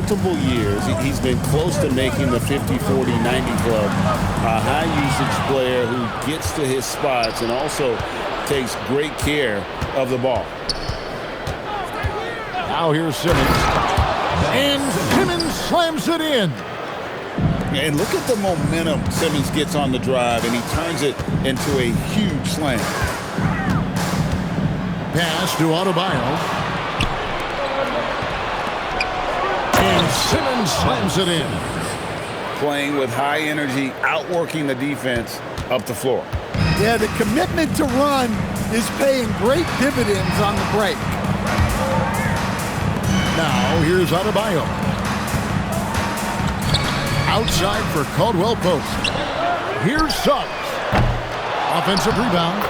multiple years. He's been close to making the 50, 40, 90 club. A high-usage player who gets to his spots and also takes great care of the ball. Now here's Simmons. And Simmons slams it in. And look at the momentum Simmons gets on the drive, and he turns it into a huge slam. Pass to Adebayo. And Simmons slams it in. Playing with high energy, outworking the defense up the floor. Yeah, the commitment to run is paying great dividends on the break. Now here's Adebayo. Outside for Caldwell Post. Here's Suggs. Offensive rebound.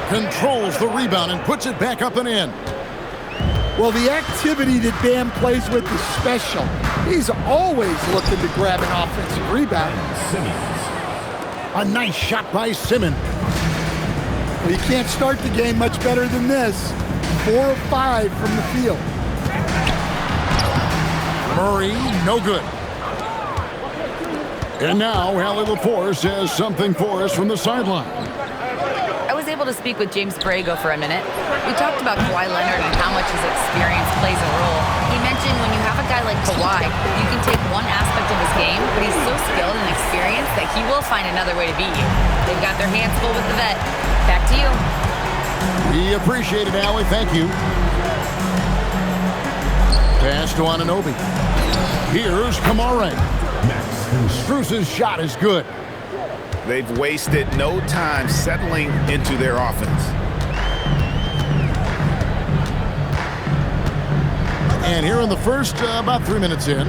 Controls the rebound and puts it back up and in. Well, the activity that Bam plays with is special. He's always looking to grab an offensive rebound. A nice shot by Simmons. Well, you can't start the game much better than this. 4 of 5 from the field. Murray, no good. And now, Allie Lepore says something for us from the sideline. I was able to speak with James Borrego for a minute. We talked about Kawhi Leonard and how much his experience plays a role. He mentioned when you have a guy like Kawhi, you can take one aspect of his game, but he's so skilled and experienced that he will find another way to beat you. They've got their hands full with the vet. Back to you. We appreciate it, Allie. Thank you. Pass to Anunoby. Here's Kamara. Strus's shot is good. They've wasted no time settling into their offense. And here in the first, about 3 minutes in.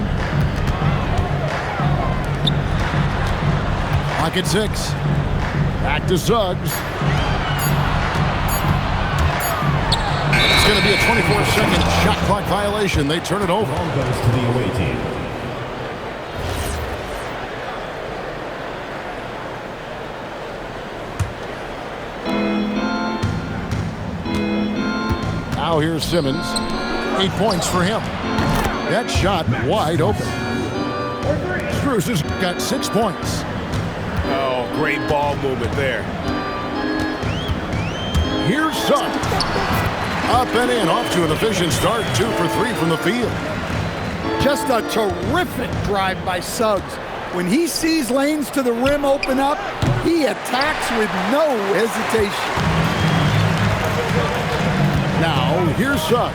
Clock at 6. Back to Suggs. It's going to be a 24-second shot clock violation. They turn it over. Ball goes to the away team. Now here's Simmons. 8 points for him. That shot wide open. Strus has got 6 points. Oh, great ball movement there. Here's Suggs. Up and in, off to an efficient start. 2 for 3 from the field. Just a terrific drive by Suggs. When he sees lanes to the rim open up, he attacks with no hesitation. Now, here's Suggs.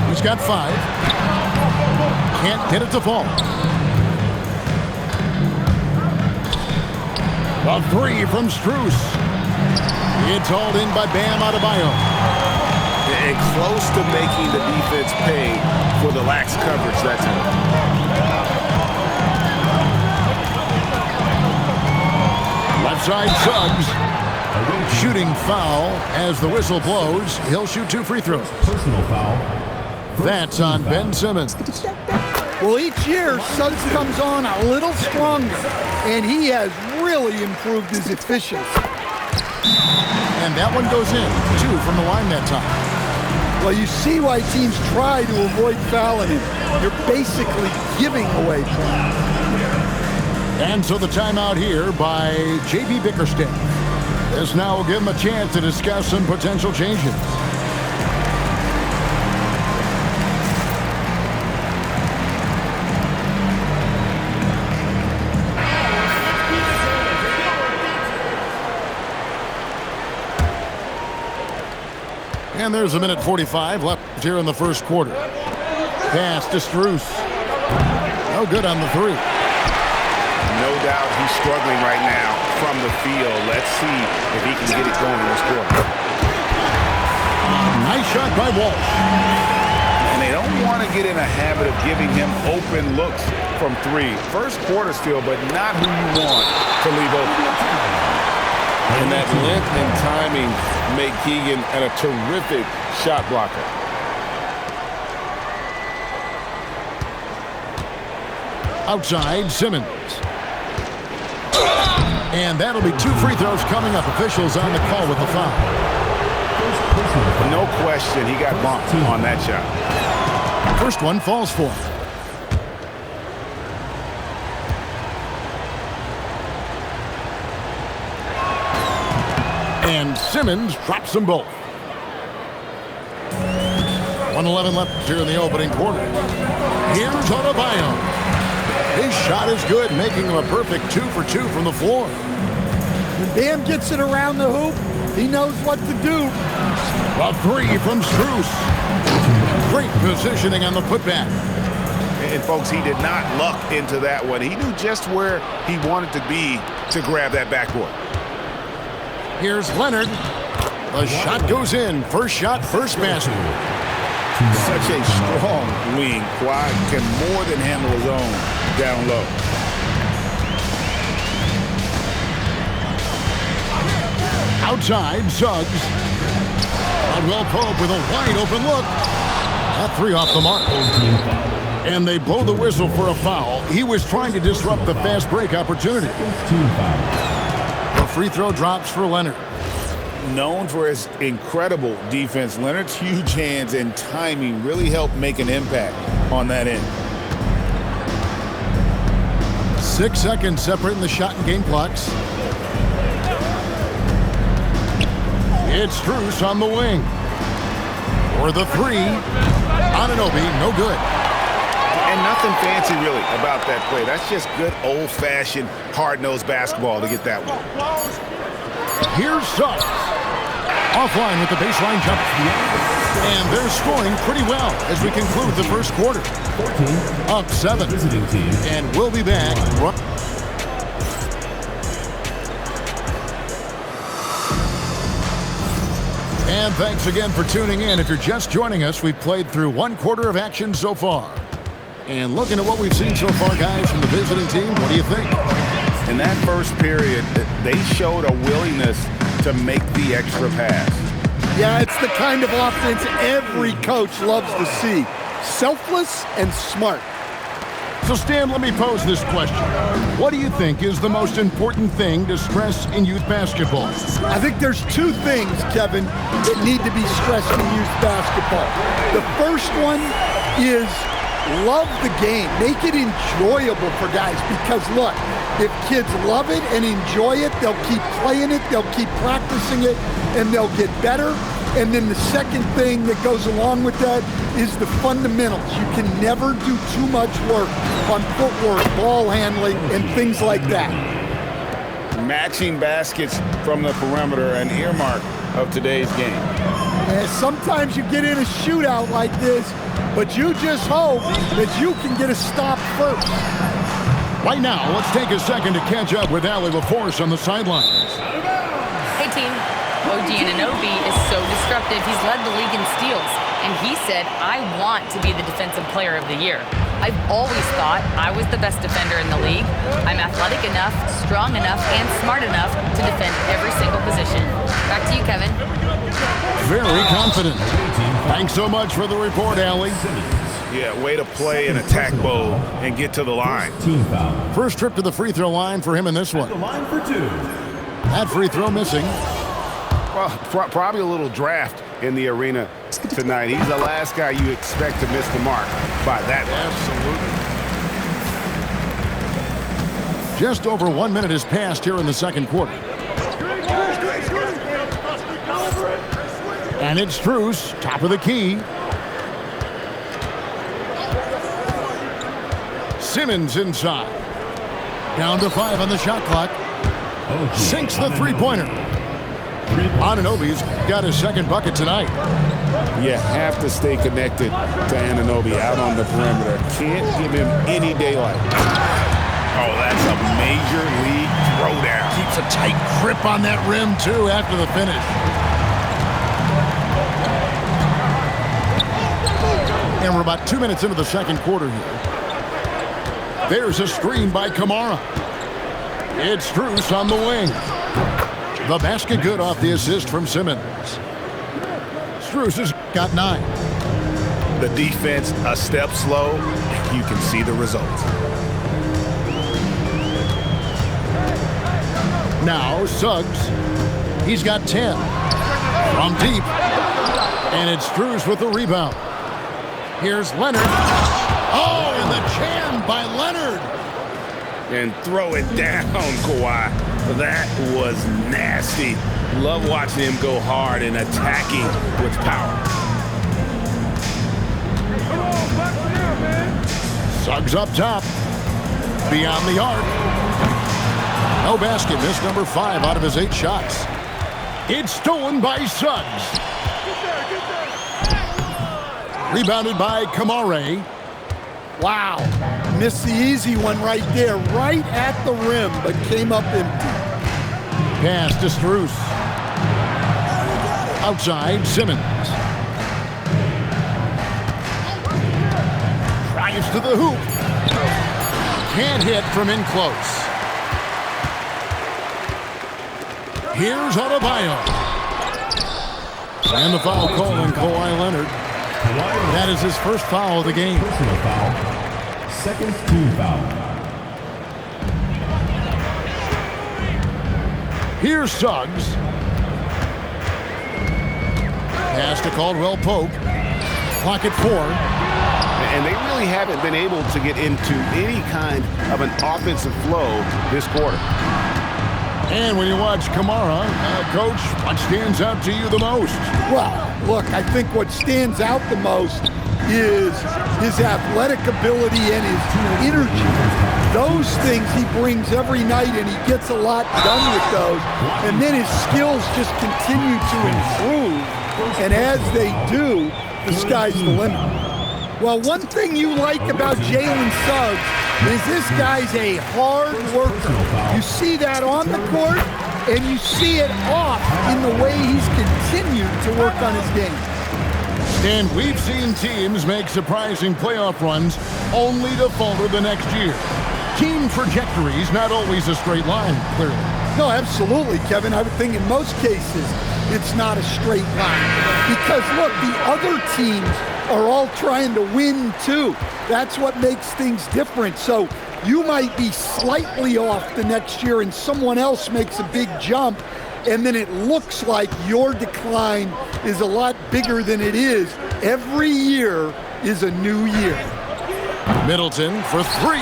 He's got 5. Can't get it to fall. A 3 from Strus. It's hauled in by Bam Adebayo. And close to making the defense pay for the lax coverage that time. Left side Suggs. Shooting foul as the whistle blows. He'll shoot 2 free throws. Personal foul. That's on Ben Simmons. Well, each year, Suggs comes on a little stronger, and he has really improved his efficiency. And that one goes in. 2 from the line that time. Well, you see why teams try to avoid fouling him. You're basically giving away points. And so the timeout here by J.B. Bickerstaff. This now will give him a chance to discuss some potential changes. And there's 1:45 left here in the first quarter. Pass to Strus. No good on the 3. No doubt he's struggling right now from the field. Let's see if he can get it going in this quarter. Nice shot by Walsh. And they don't want to get in a habit of giving him open looks from 3. First quarter still, but not who you want to leave open. And that length and timing make Keegan a terrific shot blocker. Outside, Simmons. And that'll be 2 free throws coming up. Officials on the call with the foul. No question, he got bumped on that shot. First one falls for him. And Simmons drops them both. 1:11 left here in the opening quarter. Here's Adebayo. His shot is good, making him a perfect 2 for 2 from the floor. When Bam gets it around the hoop, he knows what to do. A 3 from Strus. Great positioning on the putback. And folks, he did not luck into that one. He knew just where he wanted to be to grab that backboard. Here's Leonard. The shot goes in. First shot, first basket. Such a strong wing. Kawhi can more than handle his own down low. Outside, Suggs. Caldwell Pope with a wide open look. That 3 off the mark. And they blow the whistle for a foul. He was trying to disrupt the fast break opportunity. The free throw drops for Leonard. Known for his incredible defense, Leonard's huge hands and timing really helped make an impact on that end. 6 seconds separating the shot and game clocks. It's Strus on the wing. For the 3. Anunoby, no good. And nothing fancy really about that play. That's just good old-fashioned hard-nosed basketball to get that one. Here's Suggs. Offline with the baseline jumper. And they're scoring pretty well as we conclude the first quarter. 14. Up 7. Visiting team. And we'll be back. And thanks again for tuning in. If you're just joining us, we've played through 1 quarter of action so far. And looking at what we've seen so far, guys, from the visiting team, what do you think? In that first period, they showed a willingness to make the extra pass. Yeah, it's the kind of offense every coach loves to see. Selfless and smart. So, Stan, let me pose this question. What do you think is the most important thing to stress in youth basketball? I think there's 2 things, Kevin, that need to be stressed in youth basketball. The first one is love the game. Make it enjoyable for guys because, look, if kids love it and enjoy it, they'll keep playing it, they'll keep practicing it, and they'll get better. And then the second thing that goes along with that is the fundamentals. You can never do too much work on footwork, ball handling, and things like that. Matching baskets from the perimeter, an earmark of today's game. And sometimes you get in a shootout like this, but you just hope that you can get a stop first. Right now, let's take a second to catch up with Allie LaForce on the sidelines. Hey, team. OG Anunoby is so disruptive. He's led the league in steals. And he said, I want to be the defensive player of the year. I've always thought I was the best defender in the league. I'm athletic enough, strong enough, and smart enough to defend every single position. Back to you, Kevin. Very confident. Thanks so much for the report, Allie. Yeah, way to play an attack mode and get to the line. Team foul. First trip to the free throw line for him in this one. The line for 2. That free throw missing. Well, probably a little draft in the arena tonight. He's the last guy you expect to miss the mark by that much. Absolutely. Just over 1 minute has passed here in the second quarter. And it's Strus, top of the key. Simmons inside. Down to 5 on the shot clock. Sinks the three-pointer. Anunoby's got his second bucket tonight. You have to stay connected to Anunoby out on the perimeter. Can't give him any daylight. Oh, that's a major league throwdown. Keeps a tight grip on that rim, too, after the finish. And we're about 2 minutes into the second quarter here. There's a screen by Kamara. It's Strus on the wing. The basket good off the assist from Simmons. Strus has got 9. The defense a step slow. You can see the results. Now Suggs. He's got 10. From deep. And it's Strus with the rebound. Here's Leonard. Oh, and the jam by Leonard. And throw it down, Kawhi. That was nasty. Love watching him go hard and attacking with power. Suggs up top. Beyond the arc. No basket. Missed number 5 out of his 8 shots. It's stolen by Suggs. Rebounded by Kamare. Wow. Missed the easy one right there, right at the rim, but came up empty. Pass to Strus. Outside, Simmons. Drives to the hoop. Can't hit from in close. Here's Adebayo. And the foul call on Kawhi Leonard. That is his first foul of the game. Personal foul. Second team foul. Here's Suggs. Pass to Caldwell Pope. Clock at 4. And they really haven't been able to get into any kind of an offensive flow this quarter. And when you watch Kamara, Coach, what stands out to you the most? Well, look, I think what stands out the most is his athletic ability and his energy. Those things he brings every night, and he gets a lot done with those. And then his skills just continue to improve. And as they do, the sky's the limit. Well, one thing you like about Jalen Suggs is this guy's a hard worker. You see that on the court, and you see it off in the way he's continued to work on his game. And we've seen teams make surprising playoff runs only to falter the next year. Team trajectories not always a straight line, clearly. No, absolutely, Kevin. I would think in most cases it's not a straight line. Because, look, the other teams are all trying to win, too. That's what makes things different. So you might be slightly off the next year and someone else makes a big jump, and then it looks like your decline is a lot bigger than it is. Every year is a new year. Middleton for 3.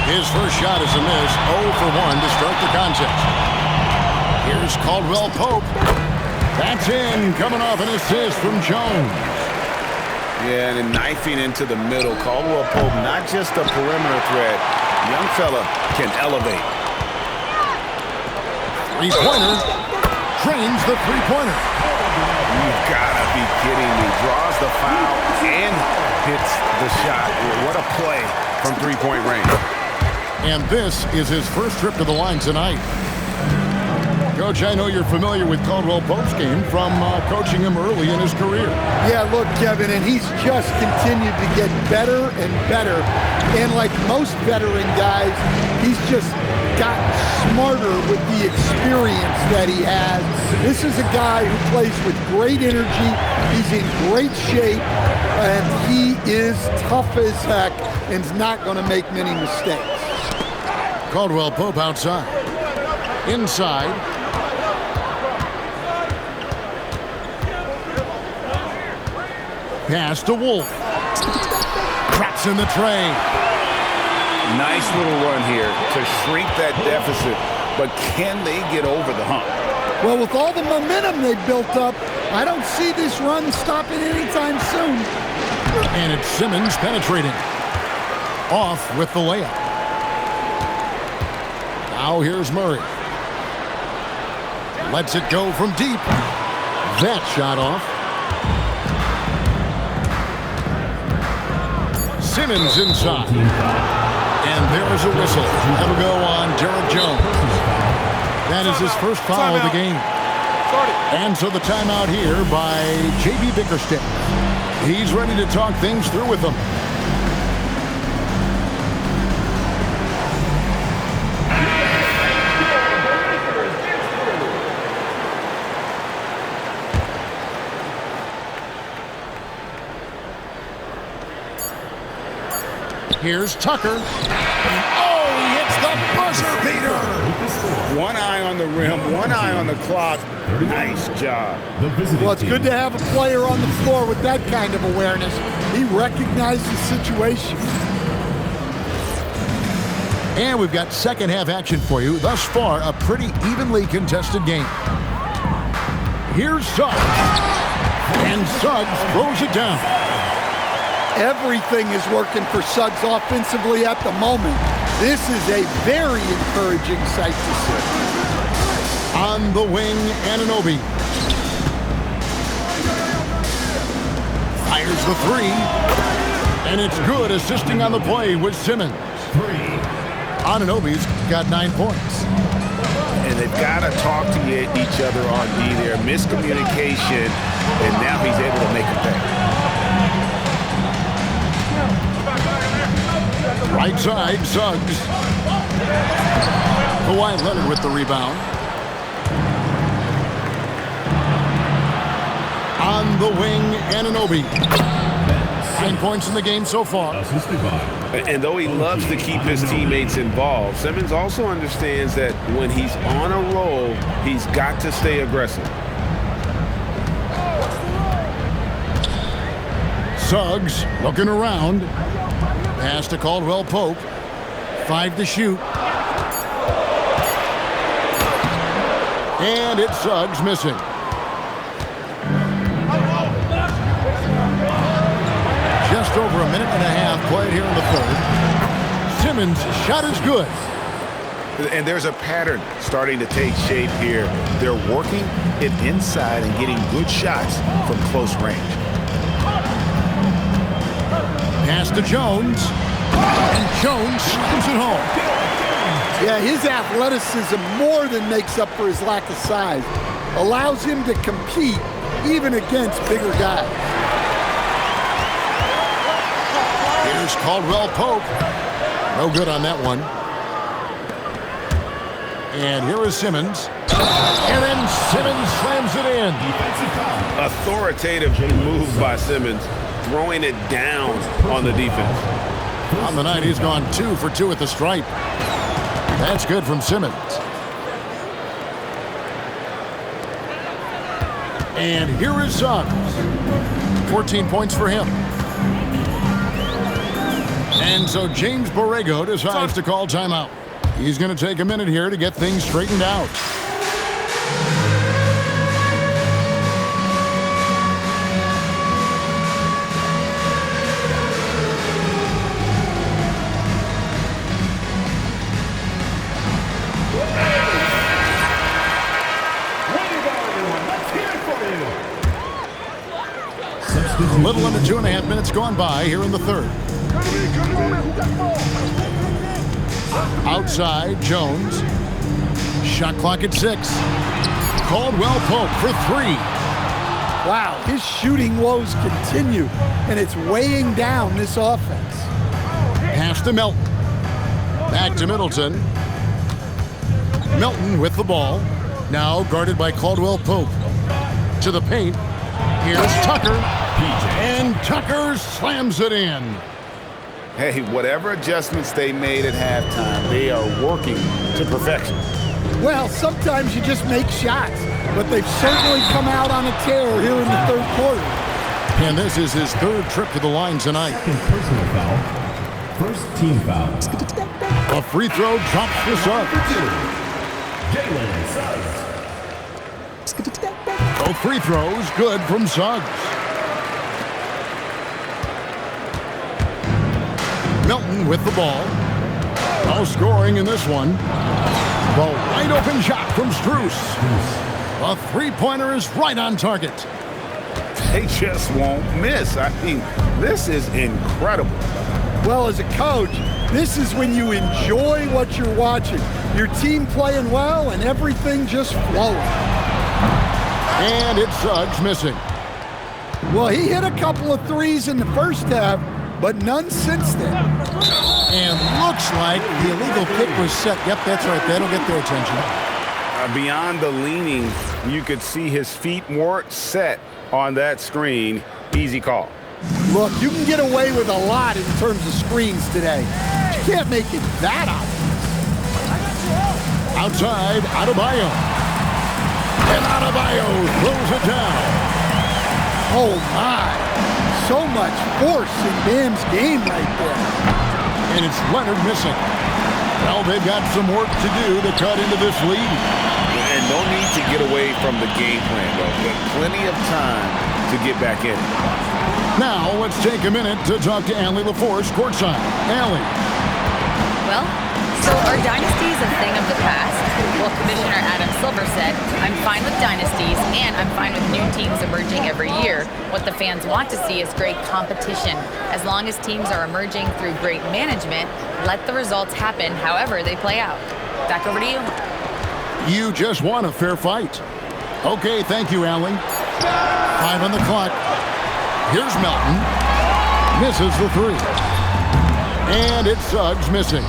His first shot is a miss. 0 for 1 to start the contest. Here's Caldwell Pope. That's in, coming off an assist from Jones. Yeah, and then knifing into the middle. Caldwell Pope, not just a perimeter threat. Young fella can elevate. Three-pointer. Trains the three-pointer. You've got to be kidding me. Draws the foul and hits the shot. What a play from three-point range. And this is his first trip to the line tonight. Coach, I know you're familiar with Caldwell Pope's game from coaching him early in his career. Yeah, look, Kevin, and he's just continued to get better and better. And like most veteran guys, he's just gotten smarter with the experience that he has. This is a guy who plays with great energy. He's in great shape, and he is tough as heck and is not going to make many mistakes. Caldwell Pope outside. Inside. Pass to Wolf. Traps in the tray. Nice little run here to shrink that deficit, but can they get over the hump? Well, with all the momentum they built up, I don't see this run stopping anytime soon. And it's Simmons penetrating. Off with the layup. Now here's Murray. Lets it go from deep. That shot off. Simmons inside. And there is a whistle. That'll go on Derek Jones. That is his first foul of the game. And so the timeout here by J.B. Bickerstaff. He's ready to talk things through with them. Here's Tucker. Oh, he hits the buzzer beater. One eye on the rim, one eye on the clock. Nice job. Well, it's good to have a player on the floor with that kind of awareness. He recognized the situation. And we've got second half action for you. Thus far, a pretty evenly contested game. Here's Suggs. And Suggs throws it down. Everything is working for Suggs offensively at the moment. This is a very encouraging sight to see. On the wing, Anunoby. Fires the three. And it's good. Assisting on the play with Simmons. Anunoby's got 9 points. And they've got to talk to each other on D there. Miscommunication, and now he's able to make a pay. Right side, Suggs. Kawhi Leonard with the rebound. On the wing, Anunoby. 9 points in the game so far. And though he loves to keep his teammates involved, Simmons also understands that when he's on a roll, he's got to stay aggressive. Suggs looking around. Pass to Caldwell Pope. 5 to shoot. And it's Suggs missing. Just over a minute and a half played here in the third. Simmons' shot is good. And there's a pattern starting to take shape here. They're working it inside and getting good shots from close range. Pass to Jones. And Jones slams it home. Yeah, his athleticism more than makes up for his lack of size. Allows him to compete even against bigger guys. Here's Caldwell Pope. No good on that one. And here is Simmons. And then Simmons slams it in. Authoritative move by Simmons, throwing it down on the defense. On the night, he's gone 2 for 2 at the stripe. That's good from Simmons. And here is Suggs. 14 points for him. And so James Borrego decides to call timeout. He's going to take a minute here to get things straightened out. A little under 2.5 minutes gone by here in the third. Outside, Jones. Shot clock at 6. Caldwell Pope for 3. Wow, his shooting woes continue, and it's weighing down this offense. Pass to Melton. Back to Middleton. Melton with the ball. Now guarded by Caldwell Pope. To the paint. Here's Tucker. And Tucker slams it in. Hey, whatever adjustments they made at halftime, they are working to perfection. Well, sometimes you just make shots, but they've certainly come out on a tear here in the third quarter. And this is his 3rd trip to the line tonight. Second personal foul. First team foul. A free throw drops for Suggs. Jalen Suggs. Both free throws good from Suggs. Melton with the ball. No scoring in this one. The wide open shot from Strus. A three-pointer is right on target. They just won't miss. I mean, this is incredible. Well, as a coach, this is when you enjoy what you're watching. Your team playing well and everything just flowing. And it's Suggs missing. Well, he hit a couple of threes in the first half, but none since then. And looks like the illegal kick was set. Yep, that's right. That'll get their attention. Beyond the leaning, you could see his feet weren't set on that screen. Easy call. Look, you can get away with a lot in terms of screens today. You can't make it that obvious. Outside, Adebayo. And Adebayo throws it down. Oh, my. So much force in Bam's game right there. And it's Leonard missing. Well, they've got some work to do to cut into this lead. And no need to get away from the game plan, though. But plenty of time to get back in. Now, let's take a minute to talk to Allie LaForce courtside. Allie. Well, so are dynasties a thing of the past? Well, Commissioner Adam Silver said, I'm fine with dynasties and I'm fine with new teams emerging every year. What the fans want to see is great competition. As long as teams are emerging through great management, let the results happen however they play out. Back over to you. You just won a fair fight. Okay, thank you, Allie. 5 on the clock. Here's Melton. Misses the 3. And it's Suggs missing.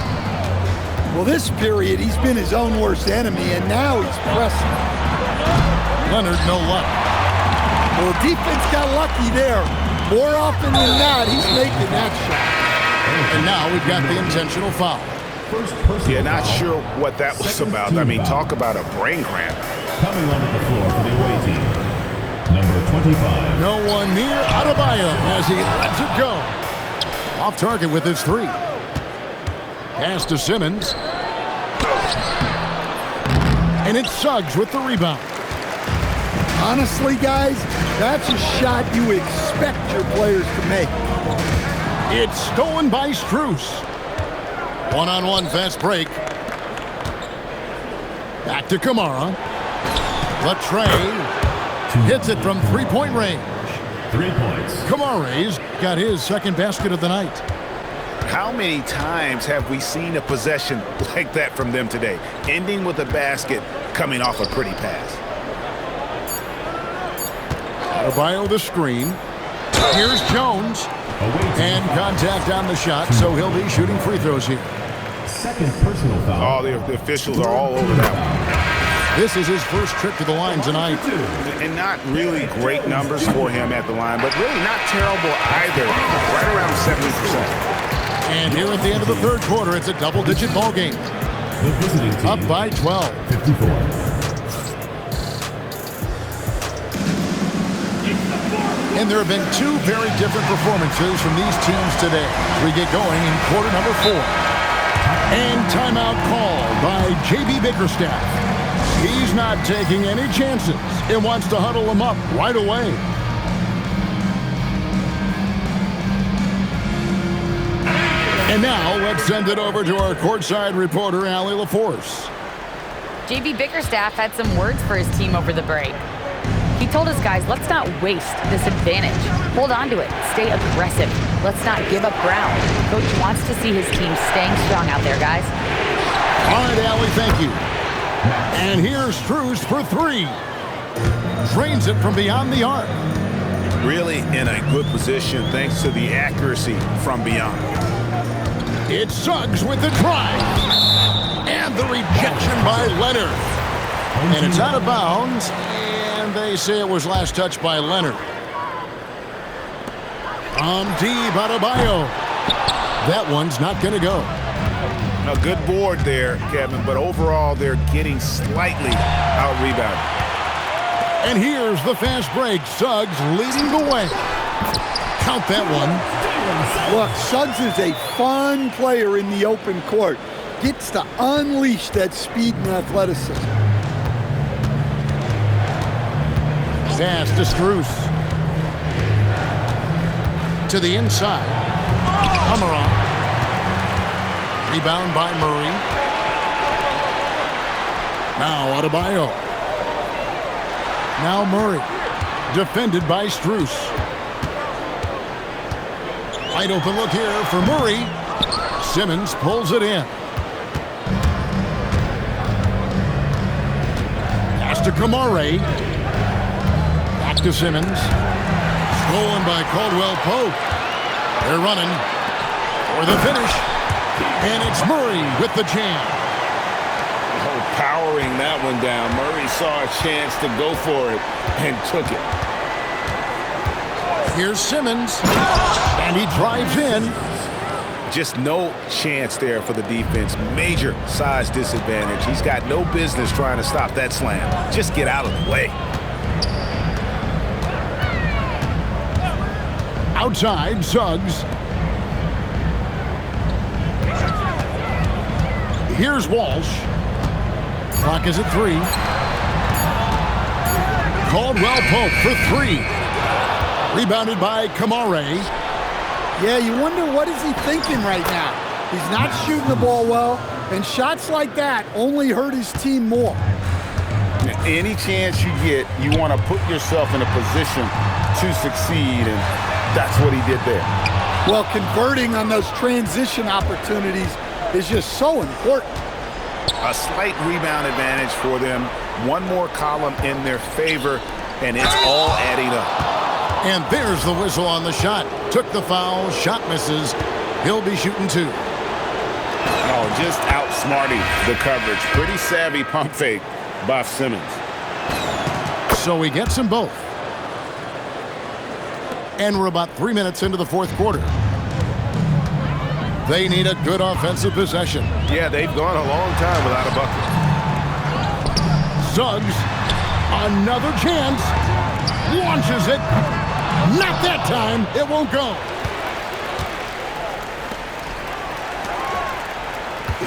Well, this period, he's been his own worst enemy, and now he's pressing. Leonard, no luck. Well, the defense got lucky there. More often than not, he's making that shot. And now we've got the intentional foul. Yeah, not sure what that was about. I mean, talk about a brain cramp. Coming onto the floor for the away team, number 25. No one near Adebayo as he lets it go. Off target with his 3. Pass to Simmons. And it's Suggs with the rebound. Honestly, guys, that's a shot you expect your players to make. It's stolen by Strus. One-on-one fast break. Back to Kamara. Latre hits it from 3-point range. 3 points. Kamara's got his second basket of the night. How many times have we seen a possession like that from them today? Ending with a basket, coming off a pretty pass. Adebayo the screen. Here's Jones. And contact on the shot, so he'll be shooting free throws here. Second personal foul. Oh, the officials are all over that one. This is his first trip to the line tonight. And not really great numbers for him at the line, but really not terrible either. Right around 70%. And here at the end of the third quarter, it's a double-digit ball game. The visiting team, Up by 12. 54. And there have been 2 very different performances from these teams today. We get going in quarter number 4. And timeout called by J.B. Bickerstaff. He's not taking any chances and wants to huddle them up right away. And now let's send it over to our courtside reporter, Allie LaForce. J.B. Bickerstaff had some words for his team over the break. He told his guys, let's not waste this advantage. Hold on to it. Stay aggressive. Let's not give up ground. Coach wants to see his team staying strong out there, guys. All right, Allie, thank you. And here's Strus for 3. Drains it from beyond the arc. Really in a good position thanks to the accuracy from beyond. It's Suggs with the drive. And the rejection by Leonard. And it's out of bounds. And they say it was last touched by Leonard. Deep Adebayo. That one's not going to go. A good board there, Kevin, but overall they're getting slightly out-rebounded. And here's the fast break. Suggs leading the way. Count that one. Look, Suggs is a fun player in the open court. Gets to unleash that speed and athleticism. Pass to Strus. To the inside. Kamara. Rebound by Murray. Now Adebayo. Now Murray. Defended by Strus. Wide open look here for Murray. Simmons pulls it in. Pass to Kamara. Back to Simmons. Stolen by Caldwell Pope. They're running for the finish. And it's Murray with the jam. Oh, powering that one down. Murray saw a chance to go for it and took it. Here's Simmons. And he drives in. Just no chance there for the defense. Major size disadvantage. He's got no business trying to stop that slam. Just get out of the way. Outside, Suggs. Here's Walsh. Clock is at 3. Caldwell Pope for three. Rebounded by Kamare. Yeah, you wonder what is he thinking right now. He's not shooting the ball well, and shots like that only hurt his team more. Any chance you get, you want to put yourself in a position to succeed, and that's what he did there. Well, converting on those transition opportunities is just so important. A slight rebound advantage for them. One more column in their favor, and it's all adding up. And there's the whistle on the shot. Took the foul, shot misses. He'll be shooting two. Oh, just outsmarting the coverage. Pretty savvy pump fake by Simmons. So he gets them both. And we're about 3 minutes into the fourth quarter. They need a good offensive possession. Yeah, they've gone a long time without a bucket. Suggs, another chance. Launches it. Not that time. It won't go.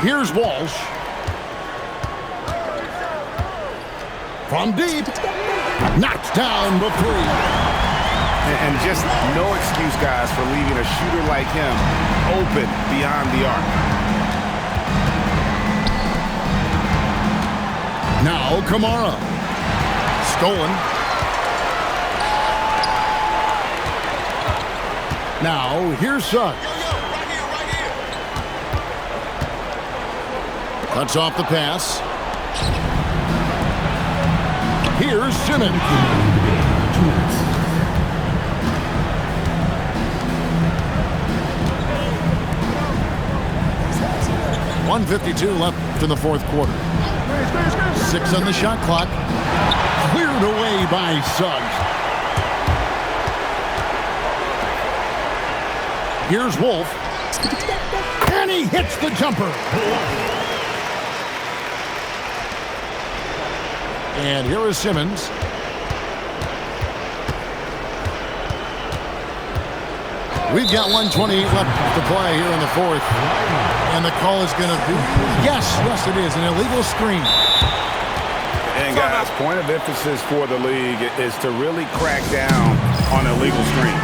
Here's Walsh. From deep. Knocked down the three. And just no excuse, guys, for leaving a shooter like him open beyond the arc. Now Kamara. Stolen. Now here's Suggs. Cuts off the pass. Here's Simmons. 1:52 left in the fourth quarter. 6 on the shot clock. Cleared away by Suggs. Here's Wolf. And he hits the jumper. And here is Simmons. We've got 1:28 left to play here in the fourth. And the call is going to be, yes, it is, an illegal screen. And guys, point of emphasis for the league is to really crack down on illegal screens.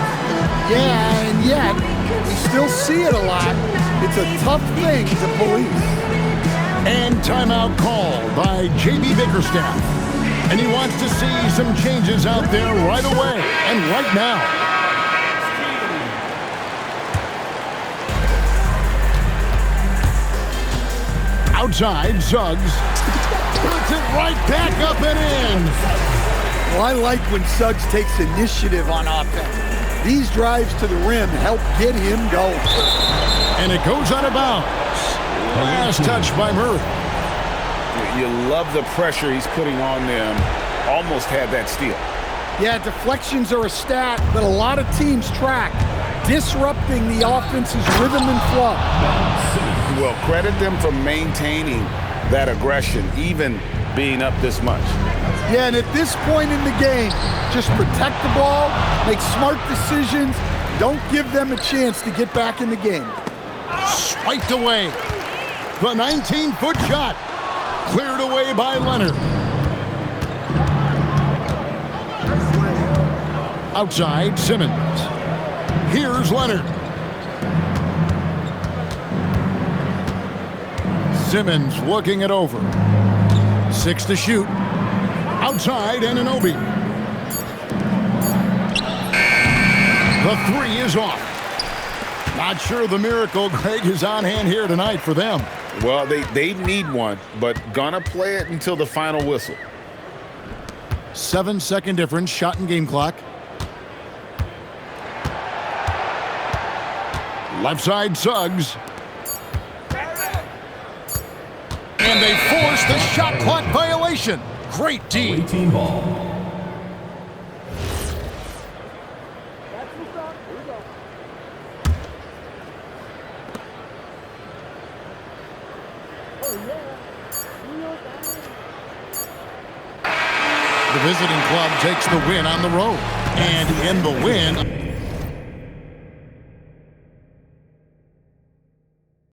Yeah, and yet, we still see it a lot. It's a tough thing to police. And timeout called by J.B. Bickerstaff. And he wants to see some changes out there right away and right now. Outside, Suggs puts it right back up and in. Well, I like when Suggs takes initiative on offense. These drives to the rim help get him going. And it goes out of bounds. Last touch by Murray. You love the pressure he's putting on them. Almost had that steal. Yeah, deflections are a stat that a lot of teams track, disrupting the offense's rhythm and flow. Well, credit them for maintaining that aggression, even being up this much. Yeah, and at this point in the game, just protect the ball, make smart decisions, don't give them a chance to get back in the game. Swiped away. The 19-foot shot. Cleared away by Leonard. Outside, Simmons. Here's Leonard. Simmons looking it over. 6 to shoot. Outside, Anunoby. The 3 is off. Not sure the miracle, Greg, is on hand here tonight for them. Well, they need one, but gonna play it until the final whistle. 7-second difference, shot and game clock. Left side, Suggs. And they force the shot clock violation. Great D. Away team ball. The visiting club takes the win on the road. And in the win...